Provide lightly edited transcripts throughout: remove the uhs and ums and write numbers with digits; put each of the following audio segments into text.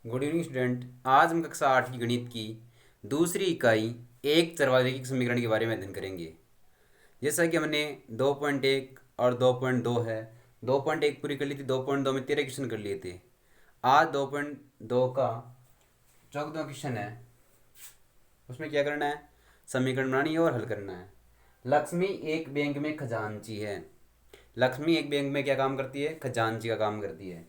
Good evening student. आज हम कक्षा 8 की गणित की दूसरी इकाई एक चरवारैखिक समीकरण के बारे में अध्ययन करेंगे। जैसा कि हमने 2.1 और 2.2 है, 2.1 पूरी कर ली थी, 2.2 में 13 क्वेश्चन कर लिए थे। आज 2.2 का 14वां क्वेश्चन है। उसमें क्या करना है? समीकरण बनानी है और हल करना है। लक्ष्मी एक बैंक में खजांची है। लक्ष्मी एक बैंक में क्या काम करती है? खजांची का काम करती है।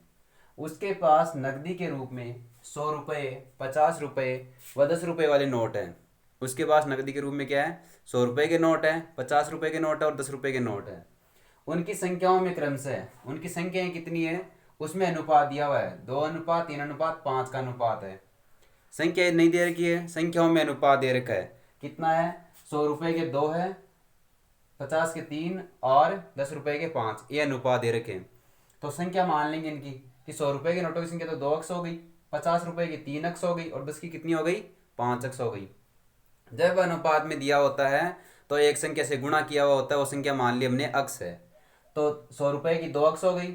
उसके पास नकदी के रूप में 100 रुपये, 50 रुपये व 10 रुपये वाले नोट हैं। उसके पास नकदी के रूप में क्या है? 100 रुपये के नोट है, 50 रुपये के नोट है और 10 रुपये के नोट है। उनकी संख्याओं में क्रमशः उनकी संख्याएं कितनी है उसमें अनुपात दिया हुआ है। 2:3:5 का अनुपात है। संख्या नहीं दे रखी है, संख्याओं में अनुपात दे रखा है। कितना है? 100 रुपये के 2 है, 50 के 3 और 10 रुपये के 5, ये अनुपात दे रखे हैं। तो संख्या मान लेंगे इनकी कि 100 रुपये के नोटों की संख्या तो 2 अक्स हो गई, 50 रुपये की 3 अक्स हो गई और 10 की कितनी हो गई? 5 अक्स हो गई। जब अनुपात में दिया होता है तो एक संख्या से गुणा किया हुआ होता है, वो संख्या मान ली हमने अक्स है। तो 100 रुपये की 2 अक्स हो गई,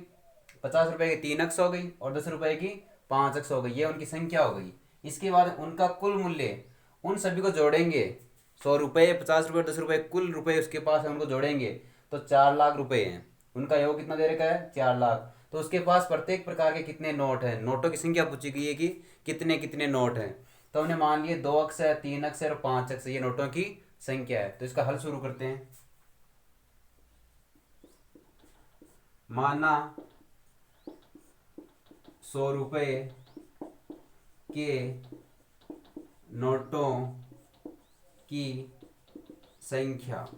50 रुपये की 3 अक्स हो गई और 10 रुपये की 5 अक्स हो गई। ये उनकी संख्या हो गई। इसके बाद उनका कुल मूल्य, उन सभी को जोड़ेंगे। 100 रुपये, 50 रुपये, 10 रुपये, कुल रुपये उसके पास है, उनको जोड़ेंगे तो 4 लाख रुपये हैं। उनका योग कितना दे रखा है? 4 लाख। तो उसके पास प्रत्येक प्रकार के कितने नोट हैं? नोटों की संख्या पूछी गई है कि कितने कितने नोट हैं। तो हमने मान लिए 2 अक्स है, 3 अक्स है और 5 अक्स है, ये नोटों की संख्या है। तो इसका हल शुरू करते हैं। माना 100 रुपये के नोटों की संख्या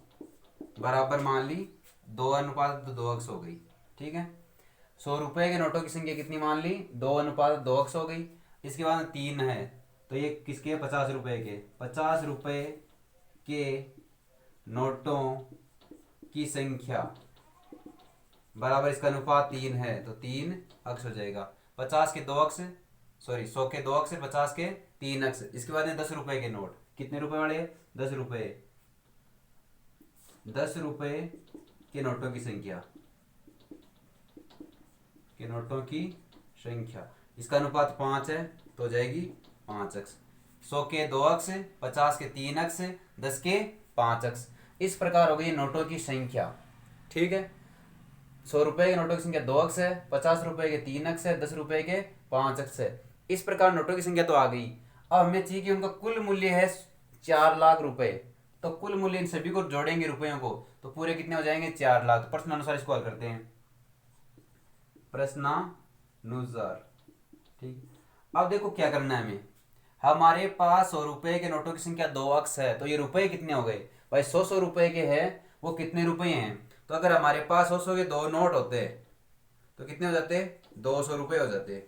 बराबर मान ली 2:2 हो गई। ठीक है। 100 रुपये के नोटों की संख्या कितनी मान ली? 2:2 हो गई। इसके बाद 3 है तो ये किसके? 50 रुपये के। 50 रुपये के नोटों की संख्या बराबर इसका अनुपात 3 है तो 3 अक्स हो जाएगा। 50 के 2 अक्स, सॉरी 100 के 2 अक्स, 50 के 3 अक्स। इसके बाद है 10 रुपये के नोट। कितने रुपए वाले? 10 रुपये। 10 रुपये के नोटों की संख्या, के नोटों की संख्या, इसका अनुपात 5 है तो हो जाएगी 5 अक्स। 100 के 2 अक्स, 50 के 3 अक्स, 10 के 5 अक्स। इस प्रकार हो गई नोटों की संख्या। ठीक है। 100 रुपये के नोटों की संख्या 2 अक्स है, 50 रुपये के 3 अक्स है, 10 रुपये के 5 अक्स है। इस प्रकार नोटों की संख्या तो आ गई। अब हमें चाहिए कि उनका कुल मूल्य है 4 लाख रुपए। तो कुल मूल्य इन सभी को जोड़ेंगे रुपयों को तो पूरे कितने हो जाएंगे? 4 लाख। तो प्रश्नानुसार इसको हल करते हैं। प्रश्नानुसार। ठीक। अब देखो क्या करना है हमें। हमारे पास 100 रुपये के नोटों की संख्या 2 अक्स है तो ये रुपए कितने हो गए भाई? 100 रुपये के है, वो कितने रुपए हैं? तो अगर हमारे पास 100 के 2 नोट होते तो कितने हो जाते? 200 रुपये हो जाते।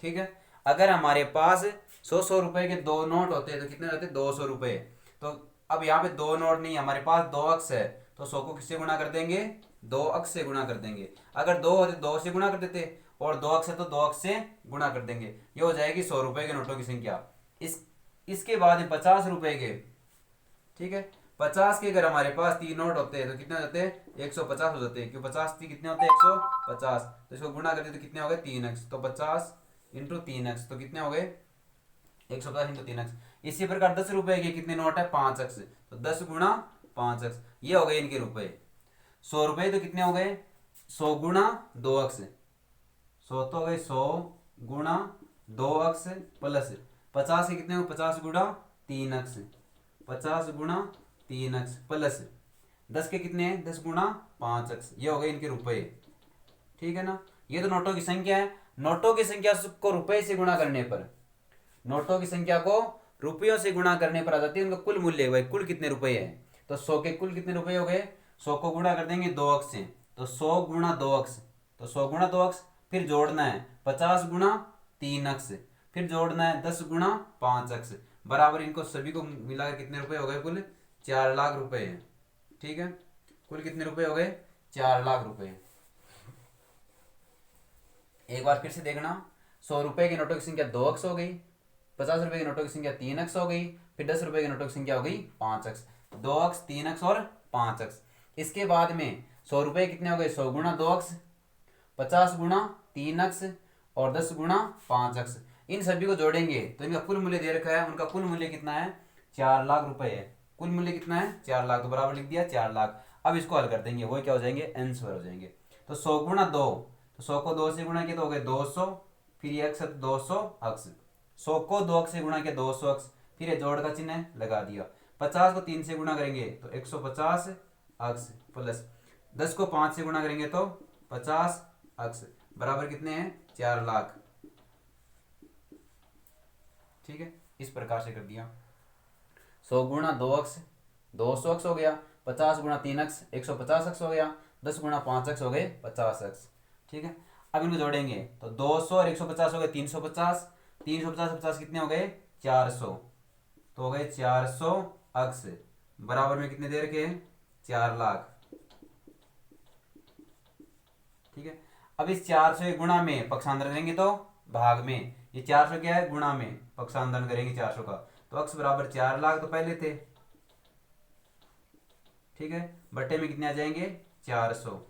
ठीक है। अगर हमारे पास 100 रुपये के 2 नोट होते तो कितने हो जाते? 200 रुपये। तो अब यहाँ पे 2 नोट नहीं, हमारे पास 2 अक्स है तो 100 को किससे गुणा कर देंगे? 2 अक्स से गुणा कर देंगे। अगर 2 होते 2 से गुणा कर देते और 2 अक्स है तो 2 अक्स से गुणा कर देंगे। ये हो जाएगी 100 रुपये के नोटों की संख्या। इसके बाद 50 रुपये के। ठीक है। 50 के अगर हमारे पास 3 नोट होते हैं तो कितने हो जाते हैं? 150 हो जाते हैं, क्यों? 50 कितने होते हैं? 150। तो इसको गुणा करते तो कितने हो गए? 3 अक्स। तो 50 इंटू 3 अक्स तो कितने हो गए? 150 इंटू 3 अक्स। इसी प्रकार 10 रुपए के कितने नोट है? 5 अक्स। तो 10 गुणा 5 अक्स, ये हो गए इनके रुपए। 100 रुपये तो कितने हो गए? 100 गुणा 2 अक्स। 100 तो हो गए 100 गुणा 2 अक्स प्लस 50 के कितने हो? 50 गुणा 3 अक्स। 50 गुणा 3 अक्स प्लस 10 के कितने हैं? 10 गुणा 5 अक्स। ये हो गए इनके रुपए। ठीक है ना। ये तो नोटों की संख्या है। नोटों की संख्या को रुपए से गुणा करने पर, नोटों की संख्या को रुपयों से गुणा करने पर आ जाती है उनका कुल मूल्य। भाई कुल कितने रुपए है? तो 100 के कुल कितने रुपए हो गए? 100 को गुणा कर देंगे 2 अक्स से तो 100 गुणा 2 अक्स। तो 100 गुणा 2 अक्स, फिर जोड़ना है 50 गुणा 3 अक्स, फिर जोड़ना है 10 गुणा 5 अक्स। बराबर इनको सभी को मिलाकर कितने रुपए हो गए? कुल 4 लाख रुपए है। ठीक है। कुल कितने रुपए हो गए? 4 लाख रुपए। एक बार फिर से देखना। 100 रुपये के नोटों की संख्या 2 अक्स हो गई, 50 रुपये के नोटों की संख्या 3 अक्स हो गई, फिर 10 रुपये के नोटों की संख्या हो गई 5 अक्स। 2 अक्स, 3 अक्स और 5 अक्स। इसके बाद में 100 रुपये कितने हो गए? 100 गुणा 2 अक्स, 50 गुणा 3 अक्स और 10 गुणा 5 अक्स। इन सभी को जोड़ेंगे तो इनका कुल मूल्य दे रखा है, उनका कुल मूल्य कितना है, 4 लाख रुपए है। कुल मूल्य कितना है, 4 लाख, तो बराबर लिख दिया 4 लाख। अब इसको हल कर देंगे, वो क्या हो जाएंगे, आंसर हो जाएंगे। तो 100 गुणा 2, तो 100 को 2 से गुणा किया तो हो गए 200, फिर ये अक्स 200 अक्स, 100 को 2 अक्स से गुणा किया 200 अक्स, फिर ये जोड़ का चिन्ह लगा दिया। 50 को 3 से गुणा करेंगे तो 150 अक्स, प्लस 10 को 5 से गुणा करेंगे तो 50 अक्स, बराबर कितने हैं, 4 लाख। ठीक है, इस प्रकार से कर दिया। 100 गुणा 2 अक्स 200 अक्स हो गया, 50 गुणा 3 अक्स 150 अक्स हो गया, 10 गुणा 5 अक्स हो गए 50 अक्स। ठीक है, अब इनको जोड़ेंगे तो 200 और 150 हो गए 350, 350 50 कितने हो गए, 400, तो हो गए 400 अक्स, बराबर में कितने दे रखे, 4 लाख। ठीक है, अब इस 400 गुणा में पक्षांतर करेंगे तो भाग में, ये 400 क्या है, गुणा में पक्षांतर करेंगे 400 का, तो अक्स बराबर 4 लाख तो पहले थे। ठीक है, बट्टे में कितने आ जाएंगे, 400।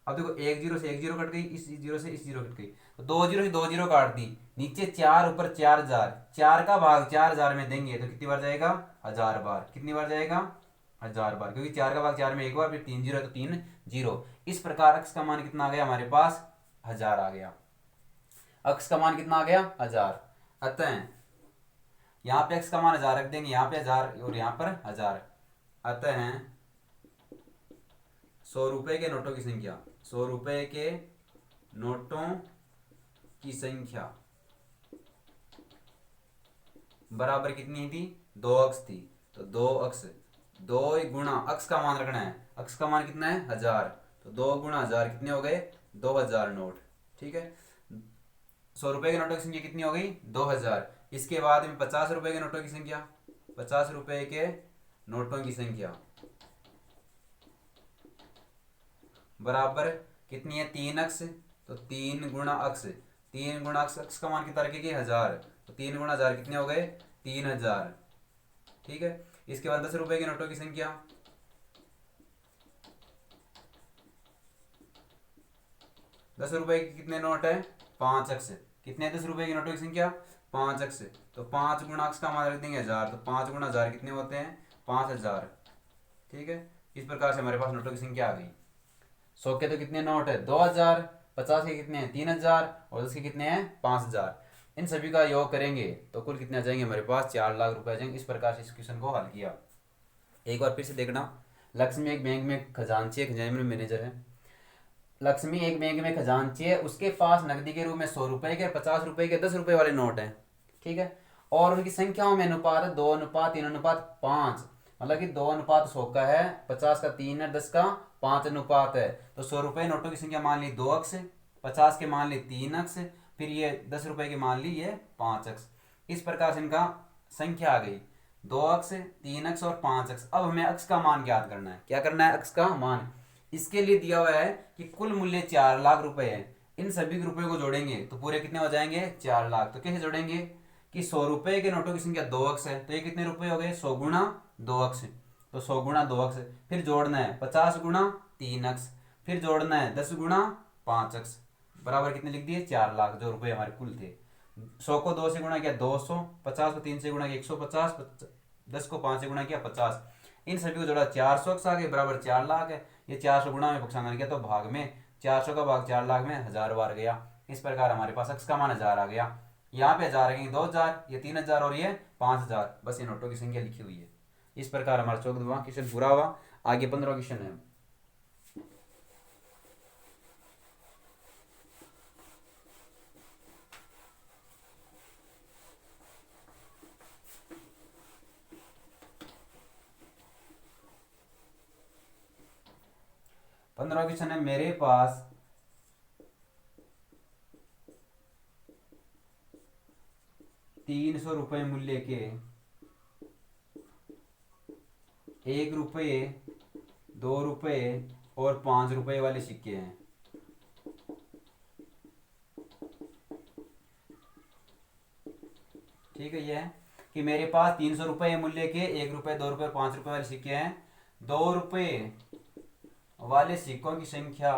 अब देखो एक जीरो से एक जीरो कट गई, इस जीरो से इस जीरो कट गई, तो 2 जीरो से 2 जीरो काट दी, नीचे 4 ऊपर 4000, 4 का भाग 4000 में देंगे तो कितनी बार जाएगा, 1000 बार। कितनी बार जाएगा, 1000 बार, क्योंकि 4 का भाग 4 में एक बार, फिर 3 जीरो है तो 3 जीरो। इस प्रकार अक्स का मान कितना आ गया हमारे पास, 1000 आ गया। अक्स का मान कितना आ गया, 1000। अतः यहाँ पे अक्स का मान 1000 रख देंगे, यहाँ पे 1000 और यहाँ पर 1000। अतः 100 रुपए के नोटों की संख्या, 100 रुपए के नोटों की संख्या बराबर कितनी थी, 2 अक्स थी, तो 2 अक्स, 2 गुणा अक्स का मान रखना है, अक्स का मान कितना है, 1000, तो 2 गुणा 1000 कितने हो गए, 2000 नोट। ठीक है, 100 रुपए के नोटों की संख्या कितनी हो गई, 2000। इसके बाद में 50 रुपए के नोटों की संख्या, 50 रुपए के नोटों की संख्या बराबर कितनी है, 3 अक्स, तो 3 गुणा अक्स, 3 गुणा अक्स, अक्स का मान कितना रखेंगे, 1000, तो 3 गुणा 1000 कितने हो गए, 3000। ठीक है, इसके बाद 10 रुपए के नोटों की संख्या, 10 रुपए के कितने नोट है, 5 अक्स, कितने 10 रुपए के नोटों की संख्या, 5 अक्स, तो 5 गुणा अक्स का मान रख देंगे 1000, तो 5 गुणा 1000 कितने होते हैं, 5000। ठीक है, इस प्रकार से हमारे पास नोटों की संख्या आ गई। 100 के तो कितने नोट है, 2000, 50 के कितने हैं, 3000, और 10 के कितने हैं, 5000। इन सभी का योग करेंगे तो कुल कितने आ जाएंगे हमारे पास, 4 लाख रुपए आ जाएंगे। इस प्रकार से इस क्वेश्चन को हल किया। एक बार फिर से देखना, लक्ष्मी एक बैंक में खजांची है, खजाने में मैनेजर है। लक्ष्मी एक बैंक में खजांची है, उसके पास नकदी के रूप में 100 रुपए के, 50 रुपए के, 10 रुपए वाले नोट हैं। ठीक है, और उनकी संख्याओं में अनुपात है 2:3:5, मतलब कि 2:100 का है, 50 का 3 है, 10 का 5 अनुपात है। तो 100 रुपए नोटों की संख्या मान ली 2 अक्स, 50 के मान ली 3 अक्स, फिर ये 10 रुपए की मान ली ये 5 अक्स। इस प्रकार से इनका संख्या आ गई, 2 अक्स, 3 अक्स और 5 अक्स। अब हमें अक्स का मान ज्ञात करना है, क्या करना है, अक्स का मान। इसके लिए दिया हुआ है कि कुल मूल्य 4 लाख रुपए है, इन सभी रुपए को जोड़ेंगे तो पूरे कितने हो जाएंगे, 4 लाख। तो कैसे जोड़ेंगे कि 100 रुपए के नोटों की संख्या 2 अक्स है, तो ये कितने रुपए हो गए, 100 गुणा 2 अक्स, तो 100 गुणा 2 अक्स, फिर जोड़ना है 50 गुणा 3 अक्स, फिर जोड़ना है 10 गुणा 5 अक्स, बराबर कितने लिख दिए, 4 लाख जो रुपए हमारे कुल थे। 100 को 2 से गुणा किया 200, 50 को 3 से गुणा किया 150, 10 को 5 से गुणा किया 50, इन सभी को जोड़ा 400 अक्स आ गए, बराबर 4 लाख है। ये 400 गुणा में पक्षांतर किया तो भाग में, 400 का भाग 4 लाख में 1000 बार गया। इस प्रकार हमारे पास अक्स का मान 1000 आ गया। यहाँ पे 1000 रखेंगे 2000, ये 3000 और ये 5000, बस ये नोटों की संख्या लिखी हुई है। इस प्रकार हमारा 14वां क्वेश्चन पूरा हुआ। आगे 15वां क्वेश्चन है। पंद्रहवां क्वेश्चन है, मेरे पास 300 रुपए मूल्य के 1 रुपये, 2 रुपये और 5 रुपये वाले सिक्के हैं। ठीक है, यह है कि मेरे पास 300 रुपये मूल्य के 1 रुपये, 2 रुपये और 5 रुपये वाले सिक्के हैं। 2 रुपये वाले सिक्कों की संख्या,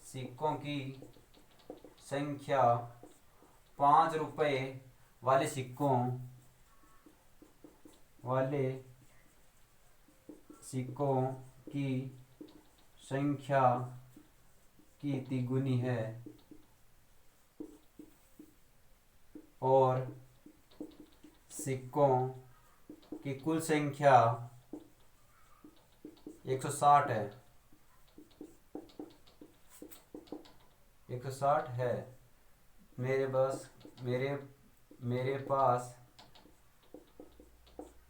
सिक्कों की संख्या 5 रुपए वाले सिक्कों की संख्या की तिगुनी है और सिक्कों की कुल संख्या 160 है, 160 है। मेरे पास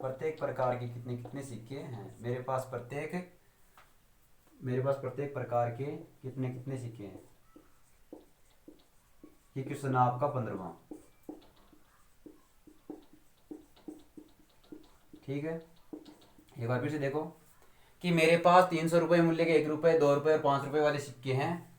प्रत्येक प्रकार के कितने कितने सिक्के हैं। मेरे पास प्रत्येक प्रकार के कितने कितने सिक्के हैं। ये क्वेश्चन आपका 15वां। ठीक है, एक बार फिर से देखो कि मेरे पास 300 रुपये मूल्य के 1 रुपये, 2 रुपये और 5 रुपये वाले सिक्के हैं।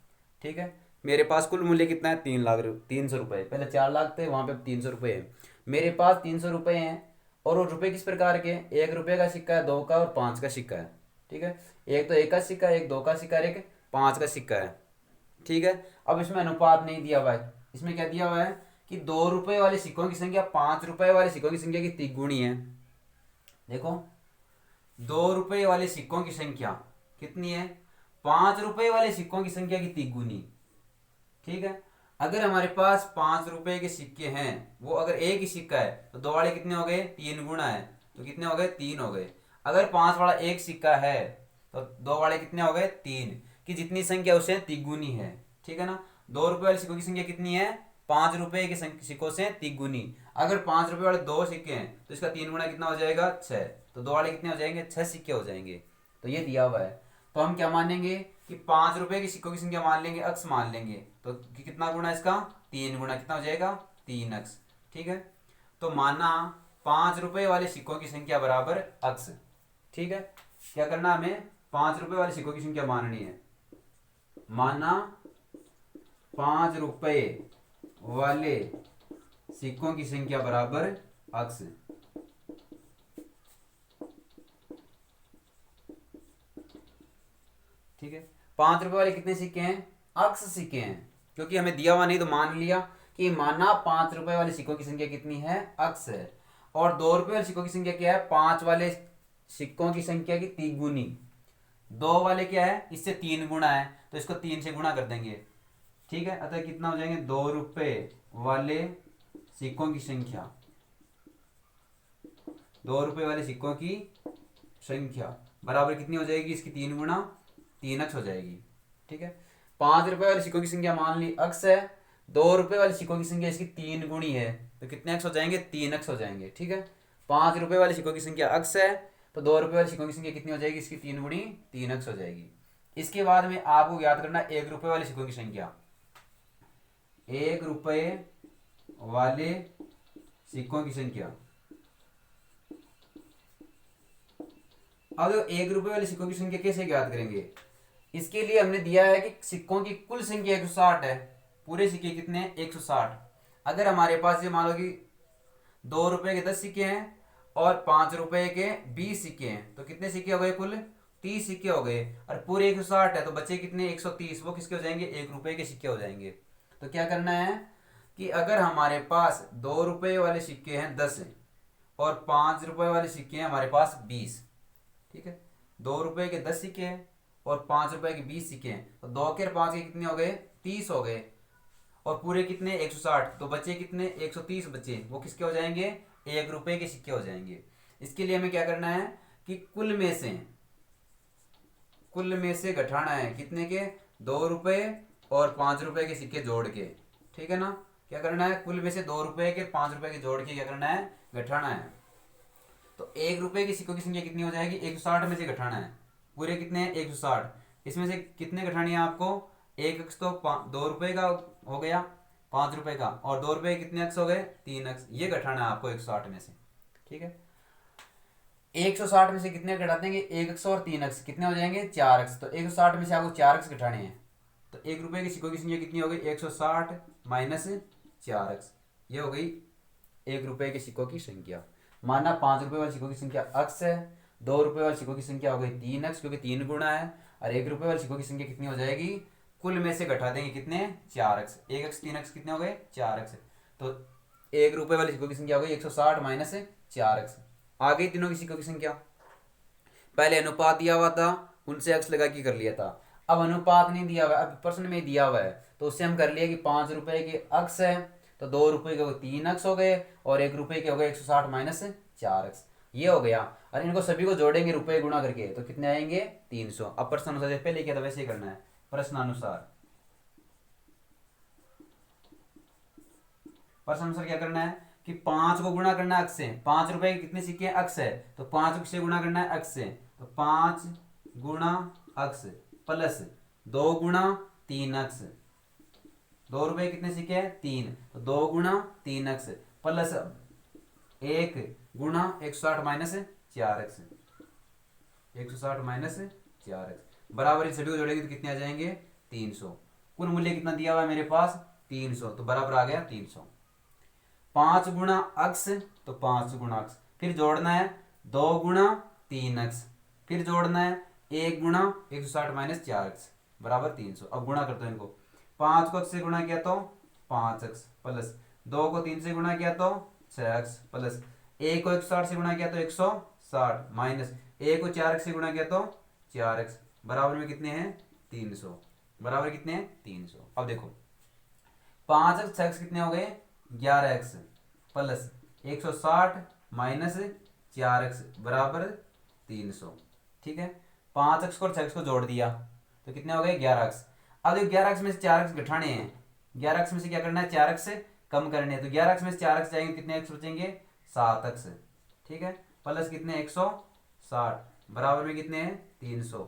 ठीक है, मेरे पास कुल मूल्य कितना है, 300 रुपये। पहले 4 लाख थे, वहां पे 300 रुपये है। मेरे पास 300 रुपये हैं और वो रुपये किस प्रकार के, 1 रुपये का सिक्का है, 2 का और 5 का सिक्का है। ठीक है, एक तो 1 का सिक्का, एक 2 का सिक्का, एक 5 का सिक्का है। ठीक है, अब इसमें अनुपात नहीं दिया हुआ है। इसमें क्या दिया हुआ है कि 2 रुपये वाले सिक्कों की संख्या 5 रुपये वाले सिक्कों की संख्या की तिगुनी है। देखो, 2 रुपये वाले सिक्कों की संख्या कितनी है, 5 रुपये वाले सिक्कों की संख्या की तिगुनी। ठीक है, अगर हमारे पास 5 रुपये के सिक्के हैं, वो अगर एक ही सिक्का है तो 2 वाले कितने हो गए, 3 गुना है, तो कितने हो गए, 3 हो गए। अगर 5 वाला एक सिक्का है तो 2 वाले कितने हो गए, 3, की जितनी संख्या उसे तिगुनी है। ठीक है ना, 2 रुपये वाले सिक्कों की संख्या कितनी है, 5 रुपये के सिक्कों से तिगुनी। अगर 5 रुपये वाले 2 सिक्के हैं तो इसका 3 गुना कितना हो जाएगा, 6, तो 2 वाले कितने हो जाएंगे, 6 सिक्के हो जाएंगे। तो ये दिया हुआ है, तो हम क्या मानेंगे कि 5 रुपये के सिक्कों की संख्या मान लेंगे, अक्स मान लेंगे, तो कितना गुना इसका, 3 गुना, कितना हो जाएगा, 3 अक्स। ठीक है, तो माना 5 रुपये वाले सिक्कों की संख्या बराबर अक्स। ठीक है, क्या करना, हमें 5 रुपये वाले सिक्कों की संख्या माननी है। माना 5 रुपये वाले सिक्कों की संख्या बराबर अक्स। ठीक है, 5 रुपए वाले कितने सिक्के हैं, अक्स सिक्के हैं, क्योंकि हमें दिया हुआ नहीं तो मान लिया कि माना 5 रुपए वाले सिक्कों की संख्या कितनी है, अक्स है। और 2 रुपए वाले सिक्कों की संख्या क्या है, 5 वाले सिक्कों की संख्या की तिगुनी। 2 वाले क्या है, इससे 3 गुना है, तो इसको 3 से गुणा कर देंगे। ठीक है, अतः कितना हो जाएंगे, 2 रुपए वाले सिक्कों की संख्या, 2 रुपए वाले सिक्कों की संख्या बराबर कितनी हो जाएगी, इसकी 3 गुना, 3 अक्स हो जाएगी। ठीक है, 5 रुपए वाले सिक्कों की संख्या मान ली अक्स है, 2 रुपए वाले सिक्कों की संख्या इसकी 3 गुणी है, तो कितने अक्स हो जाएंगे, 3 अक्स हो जाएंगे। ठीक है, 5 रुपए वाले सिक्कों की संख्या अक्स है, तो 2 रुपए वाले सिक्कों की संख्या कितनी हो जाएगी, इसकी 3 गुणी, 3 अक्स हो जाएगी। इसके बाद में आपको याद करना 1 रुपए वाले सिक्कों की संख्या। 1 रुपए वाले सिक्कों की संख्या, अब 1 रुपए वाले सिक्कों की संख्या कैसे ज्ञात करेंगे, इसके लिए हमने दिया है कि सिक्कों की कुल संख्या 160 है, पूरे सिक्के कितने हैं, 160। अगर हमारे पास ये मान लो कि 2 रुपए के 10 सिक्के हैं और 5 रुपए के 20 सिक्के हैं, तो कितने सिक्के हो गए, कुल 30 सिक्के हो गए, और पूरे 160 है, तो बचे कितने, 130, वो किसके हो जाएंगे, 1 रुपए के सिक्के हो जाएंगे। तो क्या करना है कि अगर हमारे पास 2 रुपए वाले सिक्के हैं 10 और 5 रुपए वाले सिक्के हैं हमारे पास 20। ठीक है, 2 रुपए के 10 सिक्के हैं और 5 रुपए के 20 सिक्के हैं, तो 2 के 5 के कितने हो गए, 30 हो गए, और पूरे कितने, 160, तो बचे कितने, 130 बचे, वो किसके हो जाएंगे, 1 रुपए के सिक्के हो जाएंगे। इसके लिए हमें क्या करना है कि कुल में से घटाना है, कितने के, 2 रुपए और 5 रुपए के सिक्के जोड़ के। ठीक है ना, क्या करना है, कुल में से 2 रुपए के 5 रुपए के जोड़ के क्या करना है, घटाना है। तो 1 रुपए के सिक्कों की संख्या कितनी हो जाएगी, 160 में से घटाना है, पूरे कितने हैं, 160, इसमें से कितने घटानी है आपको, 1 अक्स, तो 2 रुपए का हो गया, 5 रुपए का, और 2 रुपए कितने अक्स हो गए, 3 अक्स, ये घटाना है आपको 160 में से। ठीक है, 160 में से कितने घटाते हैं, 1 अक्स और 3 अक्स, कितने हो जाएंगे, 4 अक्स, तो 160 में से आपको 4 अक्स घटाने हैं, तो 1 रुपए के सिक्कों की संख्या कितनी हो गई, 160 माइनस 4 अक्स, ये हो गई 1 रुपए के सिक्कों की संख्या। माना 5 रुपए वाले सिक्कों की संख्या अक्स है, 2 रुपए वाले सिक्कों की संख्या हो गई 3 अक्स, क्योंकि 3 गुना है, और 1 रुपए वाले सिक्कों की संख्या कितनी हो जाएगी, कुल में से घटा देंगे कितने, 4x, 1x 3x कितने हो गए, 4x। तो 1 रुपए वाले सिक्कों की संख्या हो गई 160 माइनस 4x। आ गई तीनों की सिक्कों की संख्या। पहले अनुपात दिया हुआ था, उनसे x लगा के कर लिया था। अब अनुपात नहीं दिया हुआ है, अब प्रश्न में दिया हुआ है, तो उससे हम कर लिया कि 5 रुपए के x है, तो 2 रुपए के हो गए 3x हो गए, और 1 रुपए के हो गए 160 माइनस 4x। ये हो गया। और इनको सभी को जोड़ेंगे रुपए गुणा करके, तो कितने आएंगे, 300। अब प्रश्न अनुसार जैसे पहले किया था वैसे ही करना है। प्रश्नानुसार क्या करना है कि 5 को गुणा करना है x से। 5 रुपए के कितने सिक्के हैं, x है, तो 5 से गुणा करना है x से, तो 5 गुणा x प्लस 2 गुणा 3x। 2 रुपए कितने सिक्के हैं, 3, तो 2 गुणा 3x प्लस 1 गुणा 160 माइनस 4x। 160 माइनस 4x बराबर, इन सभी को जोड़ेंगे तो कितने आ जाएंगे, 300। कुल मूल्य कितना दिया हुआ है मेरे पास, 300, तो बराबर आ गया 300। 5 गुणा x, तो 5 गुणा x, फिर जोड़ना है 2 गुणा 3x, फिर जोड़ना है 1 गुणा 160 माइनस 4x बराबर 300। अब गुणा करते हैं इनको। 5 को x से गुणा किया तो 5x प्लस 2 को 3 से गुणा किया तो 6x प्लस 1 को 160 से गुणा किया तो 160 माइनस 1 को 4x से गुणा किया तो 4x बराबर में कितने हैं, 300। बराबर कितने हैं, 300। अब देखो 5x 6x कितने हो गए, 11x प्लस 160 माइनस 4x बराबर 300। ठीक है, 5x को और 6x को जोड़ दिया तो कितने हो गए, 11x। अब देखो 11x में से 4x घटाने हैं, 11x में से क्या करना है, 4x से कम करने हैं, तो 11x में से 4x जाएंगे, कितने x बचेंगे, 7x। ठीक है, प्लस कितने 160 बराबर में कितने हैं, 300।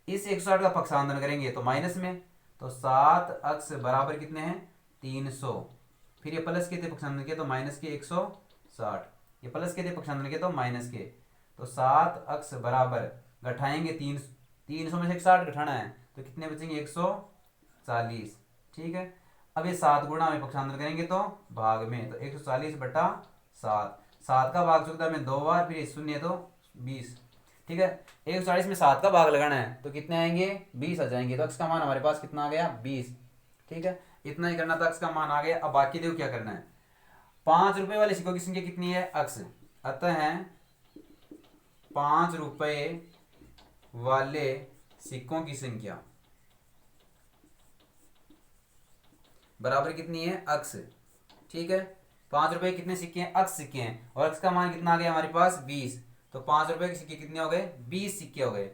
इस 160 का पक्षांतरण करेंगे तो माइनस में, तो 7x बराबर कितने हैं, 300। फिर ये प्लस के थे पक्षांतरण के तो माइनस के 160, ये प्लस के थे पक्षांतरण के तो माइनस के, तो 7x बराबर घटाएंगे 300 में से 160 घटाना है तो कितने बचेंगे, 140। ठीक है, अब ये 7 गुणा में पक्षांतरण करेंगे तो भाग में, तो 140 बटा 7, 7 का भाग चुकता में 2 बार, फिर शून्य तो 20। ठीक है, 140 में 7 का भाग लगाना है तो कितने आएंगे, 20 आ जाएंगे, तो x का मान हमारे पास कितना आ गया, 20। ठीक है, इतना ही करना था, x का मान आ गया। अब बाकी देखो क्या करना है। 5 रुपए वाले सिक्कों की संख्या कितनी है, x, अतः है 5 रुपए वाले सिक्कों की संख्या बराबर कितनी है, x। ठीक है, 5 रुपए कितने सिक्के हैं, x सिक्के हैं, और x का मान कितना आ गया हमारे पास, 20। तो 5 रुपए के सिक्के कितने हो गए, 20 सिक्के हो गए।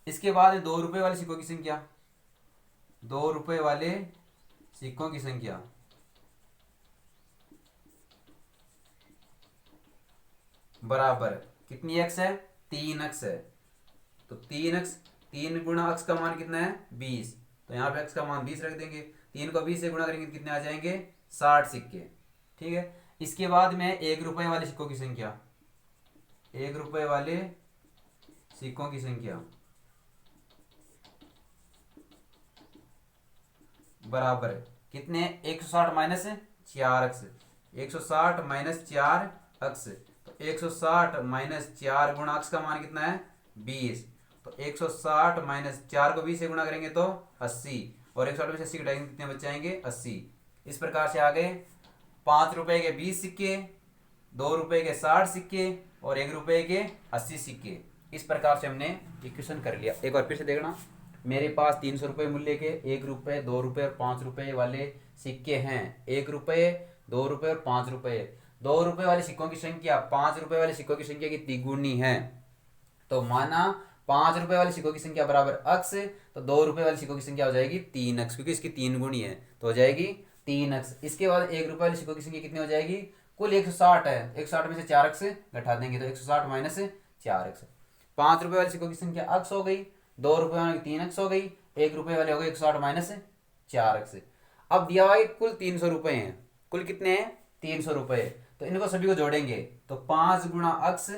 इसके बाद 2 रुपए वाले सिक्कों की संख्या, 2 रुपए वाले सिक्कों की संख्या बराबर कितनी x है, 3x है, तो 3x, 3 गुणा x का मान कितना है, 20, तो यहाँ पे x का मान 20 रख देंगे। 3 को 20 से गुणा करेंगे तो कितने आ जाएंगे, 60 सिक्के। ठीक है, इसके बाद में 1 रुपए वाले सिक्कों की संख्या, 1 रुपए वाले सिक्कों की संख्या बराबर कितने, 160 माइनस 4x, 160 माइनस 4x, तो 160 माइनस 4 गुणा x का मान कितना है, 20, तो 160 माइनस 4 को 20 से गुणा करेंगे तो 80, और 160 में से 80 घटाएंगे कितने बच जाएंगे, 80। इस प्रकार से आ गए 5 रुपए के 20 सिक्के, 2 रुपए के 60 सिक्के, और 1 रुपए के 80 सिक्के। इस प्रकार से हमने इक्वेशन कर लिया। एक बार फिर से देखना, मेरे पास 300 रुपये मूल्य के 1 रुपये, 2 रुपये और 5 रुपये वाले सिक्के हैं। 1 रुपये, 2 रुपये और 5 रुपये। 2 रुपये वाले सिक्कों की संख्या 5 रुपये वाले सिक्कों की संख्या की तिगुनी है, तो माना 5 रुपये वाले सिक्कों की संख्या बराबर x, तो 2 रुपये वाले सिक्कों की संख्या हो जाएगी 3x, क्योंकि इसकी 3 गुनी है तो हो जाएगी 3x। इसके बाद 1 रुपये वाले सिक्कों की संख्या कितनी हो जाएगी, कुल 160 है, 160 में से 4x घटा देंगे तो 160 माइनस 4x। 5 रुपये वाले सिक्कों की संख्या x हो गई, 2 रुपये वाले 3x हो गई, 1 रुपये वाले हो गए 160 माइनस 4x। अब दिया हुआ है कुल 300 रुपये हैं, कुल कितने हैं, 300 रुपये, तो इनको सभी को जोड़ेंगे तो 5 गुणा x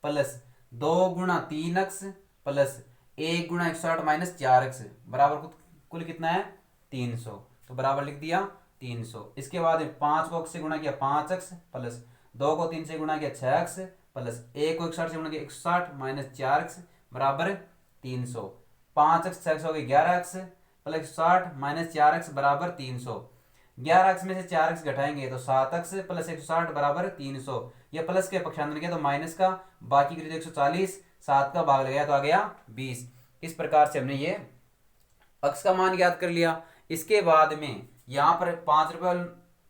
प्लस 2 गुणा 3x प्लस 1 गुणा 160 माइनस 4x बराबर कुल कितना है, 300, तो बराबर लिख दिया 300। इसके बाद 5 को x से गुणा किया 5x प्लस 2 को 3 से गुणा किया 6x प्लस 1 को 160 से गुणा किया 160 माइनस 4x बराबर 300। 5x 6x हो गई 11x, प्लस 160 माइनस 4x बराबर 300। 11x में से 4x घटाएंगे तो 7x प्लस 160 बराबर 300। ये प्लस के पक्षांतर किया तो माइनस का, बाकी की 140, 7 का भाग लगाया तो आ गया 20। इस प्रकार से हमने ये x का मान ज्ञात कर लिया। इसके बाद में यहाँ पर 5 रुपये वाले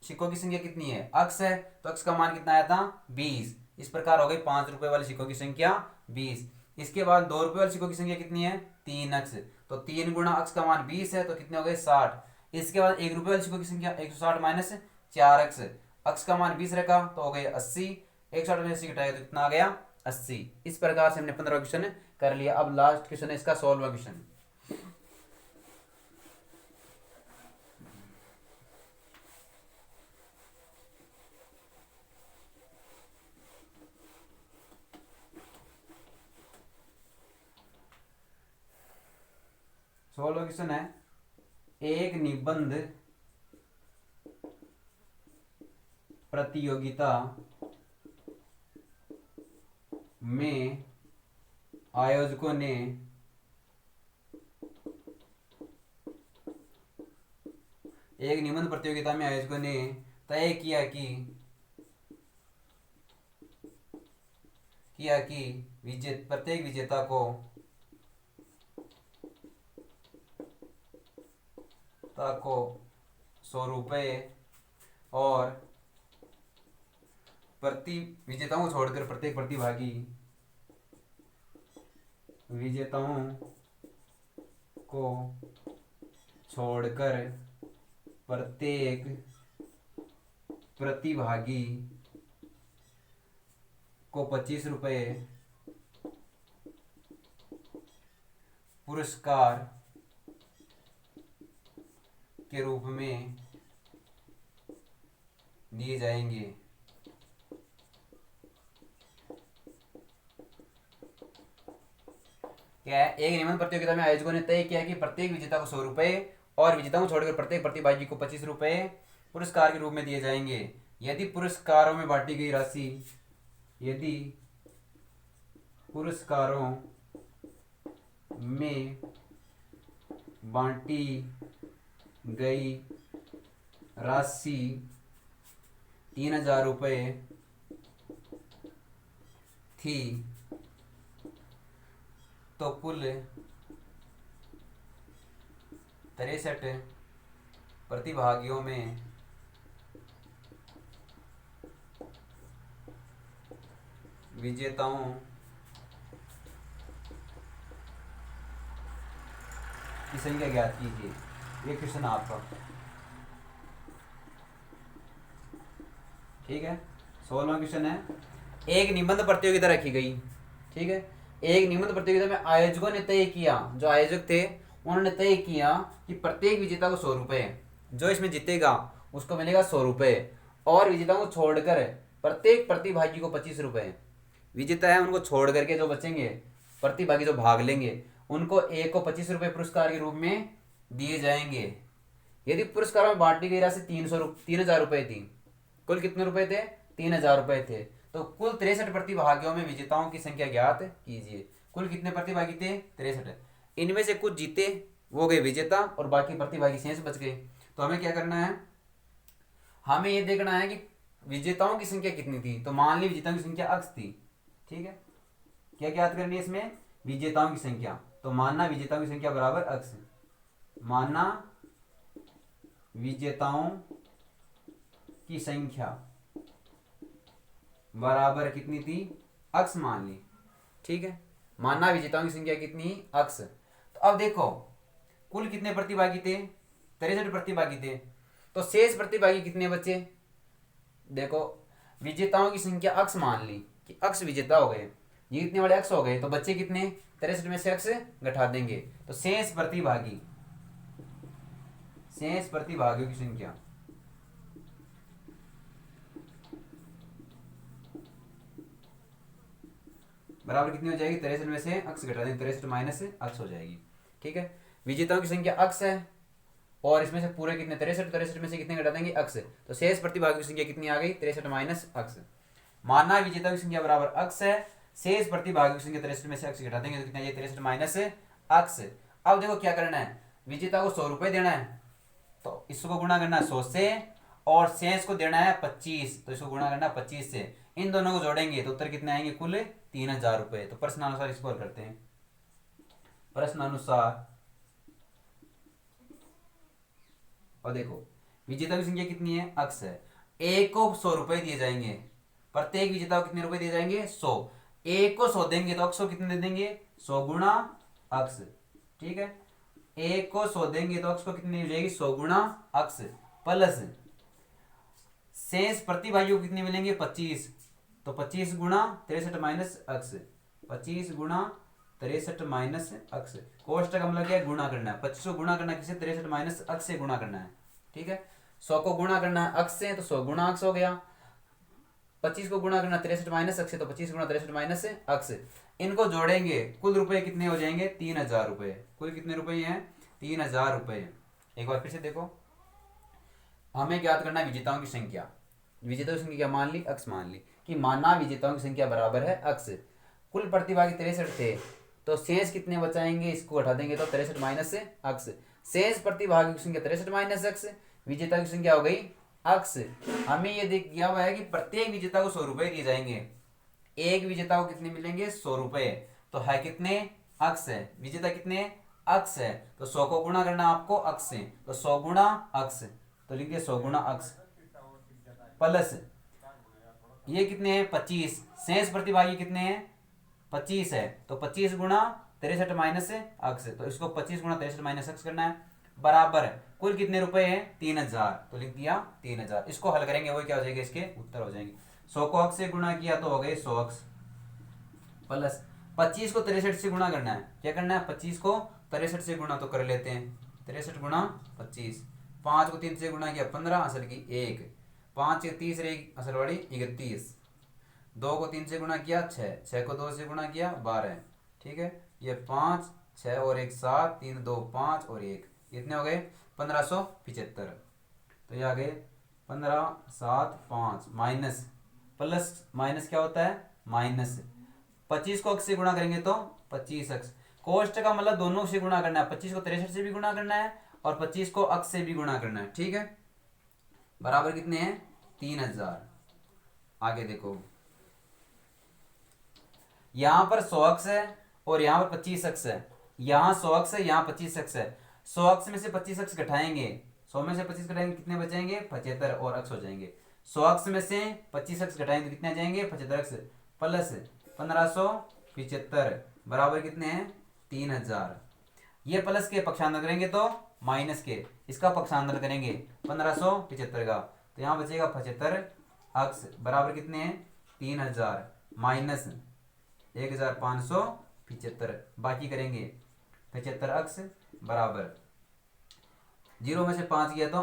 सिक्कों की संख्या कितनी है, x है, तो x का मान कितना आया था 20। इस प्रकार हो गई 5 रुपये वाले सिक्कों की संख्या 20। इसके बाद 2 रुपये वाले सिक्कों की संख्या कितनी है 3x, तो 3 गुणा x का मान 20 है तो कितने हो गए 60। इसके बाद 1 रुपये वाले सिक्कों की संख्या 160 माइनस 4x, x का मान 20 रखा तो हो गए 80। 160 में 80 घटाएगा तो कितना आ गया 80। इस प्रकार से हमने 15वां क्वेश्चन कर लिया। अब लास्ट क्वेश्चन है इसका 16वां क्वेश्चन। सोलह क्वेश्चन है, एक निबंध प्रतियोगिता में आयोजकों ने तय किया कि प्रत्येक विजेता को को 100 रुपये और विजेताओं को छोड़कर प्रत्येक प्रतिभागी को 25 रुपये पुरस्कार के रूप में दिए जाएंगे। क्या है, एक निबंध प्रतियोगिता में आयोजकों ने तय किया कि प्रत्येक विजेता को 100 रुपये और विजेताओं को छोड़कर प्रत्येक प्रतिभागी को 25 रुपये पुरस्कार के रूप में दिए जाएंगे। यदि पुरस्कारों में बांटी गई राशि 3000 रुपये थी तो कुल 63 प्रतिभागियों में विजेताओं की संख्या ज्ञात कीजिए। ये क्वेश्चन आपका ठीक है। 16वां क्वेश्चन है, एक निबंध प्रतियोगिता रखी गई। ठीक है, एक निबंध प्रतियोगिता में आयोजकों ने तय किया, जो आयोजक थे उन्होंने तय किया कि प्रत्येक विजेता को 100 रुपये, जो इसमें जीतेगा उसको मिलेगा 100 रुपये और विजेताओं को छोड़कर प्रत्येक प्रतिभागी को 25 रुपये। विजेता है उनको छोड़ करके जो बचेंगे प्रतिभागी जो भाग लेंगे उनको एक को 25 रुपये पुरस्कार के रूप में दिए जाएंगे। यदि पुरस्कारों में बांटी गई राशि 3000 रुपये थी, कुल कितने रुपए थे 3000 रुपये थे, तो कुल 63 प्रतिभागियों में विजेताओं की संख्या ज्ञात कीजिए। कुल कितने प्रतिभागी थे 63। इनमें से कुछ जीते वो गए विजेता और बाकी प्रतिभागी शेष बच गए। तो हमें क्या करना है, हमें ये देखना है कि विजेताओं की संख्या कितनी थी। तो मान ली विजेताओं की संख्या x थी। ठीक है, क्या ज्ञात करनी है इसमें विजेताओं की संख्या। तो मानना विजेताओं की संख्या बराबर x, मानना विजेताओं की संख्या बराबर कितनी थी x मान ली। ठीक है, मानना विजेताओं की संख्या कितनी x। तो अब देखो कुल कितने प्रतिभागी थे 63 प्रतिभागी थे, तो शेष प्रतिभागी कितने बचे। देखो विजेताओं की संख्या x मान ली कि x विजेता हो गए, जीतने वाले x हो गए, तो बच्चे कितने 63 में से x घटा देंगे तो शेष प्रतिभागियों की संख्या बराबर कितनी हो जाएगी 63 में से x घटा देंगे, 63 माइनस x हो जाएगी। ठीक है, विजेताओं की संख्या x है और इसमें से पूरे कितने 63 में से कितने घटा देंगे x, तो शेष प्रतिभागियों की संख्या कितनी आ गई 63 माइनस x। मानना विजेताओं की संख्या बराबर x है, शेष प्रतिभागियों की संख्या 63 में से x घटा देंगे तो कितना ये 63 माइनस x। अब देखो क्या करना है, विजेता को 100 रुपये देना है तो इसको गुणा करना है 100 से, और शेष को देना है 25, तो इसको गुणा करना है 25 से। इन दोनों को जोड़ेंगे तो उत्तर कितने आएंगे, कुल 3000 रुपये। तो प्रश्न अनुसार इसको हल करते हैं। प्रश्न अनुसार, और देखो विजेता की संख्या कितनी है, अक्स है। एक को 100 रुपये दिए जाएंगे, प्रत्येक विजेता को कितने रुपए दिए जाएंगे, 100। एक को 100 देंगे तो अक्स को कितने दे देंगे, 100 गुणा अक्स। ठीक है, एक को 100 देंगे तो अक्स को कितनी हो जाएगी, 100 गुणा अक्स, प्लस शेष प्रतिभागियों को कितने मिलेंगे, 25। तो 25 गुणा 63 माइनस अक्स, 25 गुणा 63 माइनस अक्स। कोष्टक का मतलब क्या है, गुणा करना है। 25 को गुणा करना है किससे, 63 माइनस अक्स से गुणा करना है। ठीक है, 100 को गुणा करना है अक्स से तो 100 गुणा अक्स हो गया। 25 को गुणा करना 63 माइनस अक्स से तो 25 गुणा 63 माइनस अक्स। इनको जोड़ेंगे कुल रुपए कितने हो जाएंगे, 3000 रुपये। कुल कितने रुपए हैं, 3000 रुपये। एक बार फिर से देखो, हमें ज्ञात करना है विजेताओं की संख्या। विजेताओं की संख्या मान ली, अक्स मान ली कि माना विजेताओं की संख्या बराबर है अक्स। कुल प्रतिभागी 63 थे तो शेष कितने बचाएंगे, इसको घटा देंगे तो 63 माइनस अक्स। शेष प्रतिभागी की संख्या 63 माइनस अक्स, विजेता की संख्या हो गई अक्स। हमें ये दिया हुआ है कि प्रत्येक विजेता को 100 रुपये दिए जाएंगे। एक विजेता को कितने मिलेंगे, 100 रुपये। तो है कितने, अक्स है। विजेता कितने, अक्स है। तो 100 को गुणा करना आपको अक्स से, तो 100 गुणा अक्स, तो लिखिए 100 गुणा अक्स, प्लस ये कितने हैं, 25। शेष प्रतिभागी कितने हैं, 25 है। तो 25 गुणा 63 माइनस अक्स, तो इसको 25 गुणा 63 माइनस अक्स करना है, बराबर कुल कितने रुपए हैं, 3000। तो लिख दिया 3000। इसको हल करेंगे वो क्या हो जाएगा, इसके उत्तर हो जाएंगे। 100 को अक्स से गुणा किया तो हो गए 100 अक्स, प्लस 25 को 63 से गुणा करना है। क्या करना है, 25 को 63 से गुणा तो कर लेते हैं, 63 गुणा 25। 5 को 3 से गुणा किया 15, असल की 1। 5 के 30 रही असल वाली 31। 2 को 3 से गुणा किया 6, 6 को 2 से गुणा किया 12। ठीक है, ये 5, 6 और 1 7, 3 2 5 और 1 कितने हो गए, 1575। तो ये आ गए 15 7 5 माइनस, प्लस माइनस क्या होता है, माइनस। 25 को अक्स से गुणा करेंगे तो 25 अक्स। कोष्ट का मतलब दोनों से गुणा करना है, 25 को 63 से भी गुणा करना है और 25 को अक्स से भी गुणा करना है। ठीक है, बराबर कितने हैं, 3000। आगे देखो, यहां पर 100 अक्स है और यहां पर 25 अक्स है। यहां 100 अक्स है, यहां 25 अक्स है। 100 अक्स में से 25 अक्स घटाएंगे, 100 में से 25 घटाएंगे कितने बचेंगे, 75 और अक्स हो जाएंगे। 100 अक्स में से 25 अक्स घटाएंगे तो कितने आ जाएंगे, 75 अक्स, प्लस 1575 बराबर कितने हैं, 3000। ये प्लस के पक्षांतर करेंगे तो माइनस के, इसका पक्षांतर करेंगे 1575 का, तो यहाँ बचेगा 75 अक्स बराबर कितने हैं, 3000 माइनस 1575। बाकी करेंगे 75 अक्स बराबर 0 में से 5 गया तो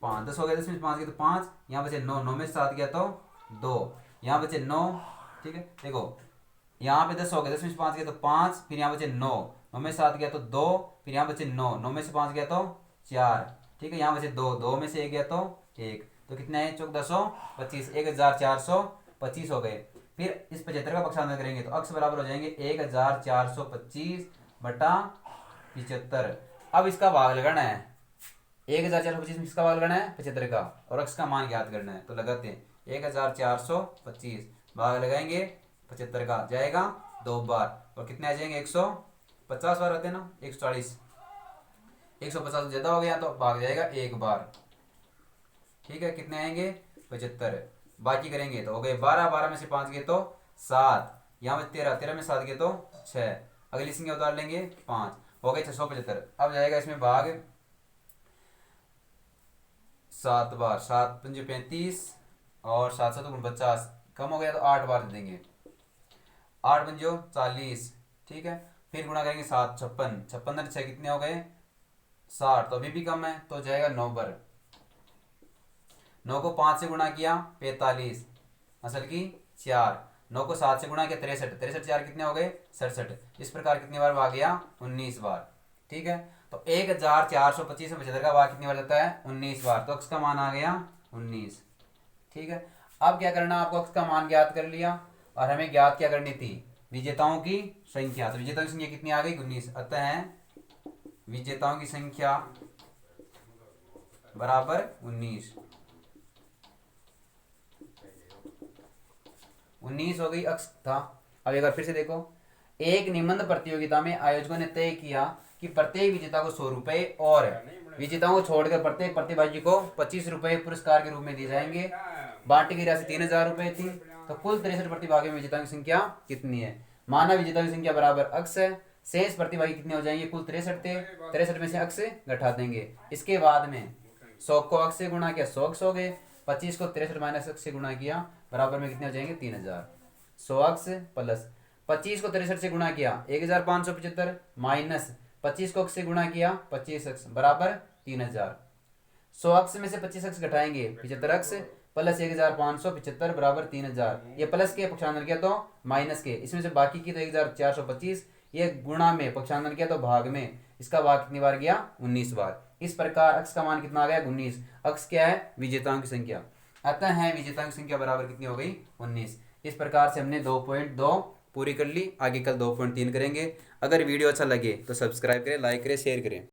5, 10 हो गया, 10 में से 5 गया तो 5, यहाँ बचे 9, 9 में से 7 गया तो 2, यहाँ बचे 9। ठीक है, देखो यहाँ पे 10 हो गया, 10 में से 5 गया तो 5, फिर यहाँ बचे 9, 9 में से 7 गया तो 2, फिर यहाँ बचे 9, 9 में से 5 गया तो 4। ठीक है, यहाँ बचे 2, 2 में से 1 गया तो 1, तो कितना है 1425, 1425 हो गए। फिर इस 75 का पक्षांतर करेंगे तो अक्स बराबर हो जाएंगे 1425 बटा 75। अब इसका भाग लगाना है, 1425 में किसका भाग लगाना है, 75 का, और अक्स का मान ज्ञात करना है। तो लगाते हैं 1425 भाग लगाएंगे 75 का, जाएगा 2 बार, और कितने आ जाएंगे 150 बार आते हैं ना, 140, 150 ज्यादा हो गया तो भाग जाएगा 1 बार। ठीक है, कितने आएंगे 75। बाकी करेंगे तो हो गए 12, 12 में से 5 गए तो 7, यहाँ में 13, 13 में 7 गए तो 6, अगली संख्या उतार लेंगे 5, हो गए 675। अब जाएगा इसमें भाग 7 बार, 7 पंजे 35 और 7 7 49, कम हो गया तो 8 बार दे देंगे, 8 पंजो 40। ठीक है, फिर गुणा करेंगे 7, 56, 56 6 कितने हो गए 60, तो अभी भी कम है तो जाएगा 9 बार। 9 को 5 से गुणा किया 45, असल की 4, 9 को 7 से गुणा किया 63, 63 4 कितने हो गए 67। इस प्रकार कितनी बार भाग गया 19 बार। ठीक है, तो 1425 में 75 का भाग कितनी बार जाता है 19 बार, तो अक्स का मान आ गया 19। ठीक है, अब क्या करना, आपको अक्स का मान ज्ञात कर लिया और हमें ज्ञात क्या करनी थी, विजेताओं की संख्या। तो विजेताओं की संख्या कितनी आ गई 19, अतः विजेताओं की संख्या बराबर 19। 19 हो गई, अक्स था। अब एक बार फिर से देखो, एक निबंध प्रतियोगिता में आयोजकों ने तय किया कि प्रत्येक विजेता को 100 रुपए और विजेताओं को छोड़कर प्रत्येक प्रतिभागी को 25 रुपए पुरस्कार के रूप में दिए जाएंगे। बांटी की राशि 3000 रुपए थी। तो कुल 63 प्रतिभागियों में विजेताओं की संख्या कितनी है? माना विजेताओं की संख्या बराबर अक्स है, शेष प्रतिभागी कितने हो जाएंगे? कुल 63 थे, 63 में से अक्स घटा देंगे। इसके बाद में 100 को अक्स से गुणा किया, 100 अक्स हो गए। 25 को 63 माइनस अक्स से गुणा किया, बराबर में कितने हो जाएंगे? 3000। 100 अक्स प्लस 25 को 63 से गुणा किया 1575 माइनस 25 को अक्स से गुणा किया 25 अक्स बराबर 3000। 100 अक्स में से 25 अक्स घटाएंगे 75 अक्स प्लस 1575 बराबर 3000। ये प्लस के पक्षांतर किया तो माइनस के, इसमें से बाकी की तो 1425। ये गुणा में पक्षांतर किया तो भाग में, इसका भाग कितनी बार गया? 19 बार। इस प्रकार अक्स का मान कितना आ गया? 19। अक्स क्या है? विजेताओं की संख्या। अतः है विजेताओं की संख्या बराबर कितनी हो गई? 19। इस प्रकार से हमने 2.2 पूरी कर ली। आगे कल 2.3 करेंगे। अगर वीडियो अच्छा लगे तो सब्सक्राइब करें, लाइक करें, शेयर करें।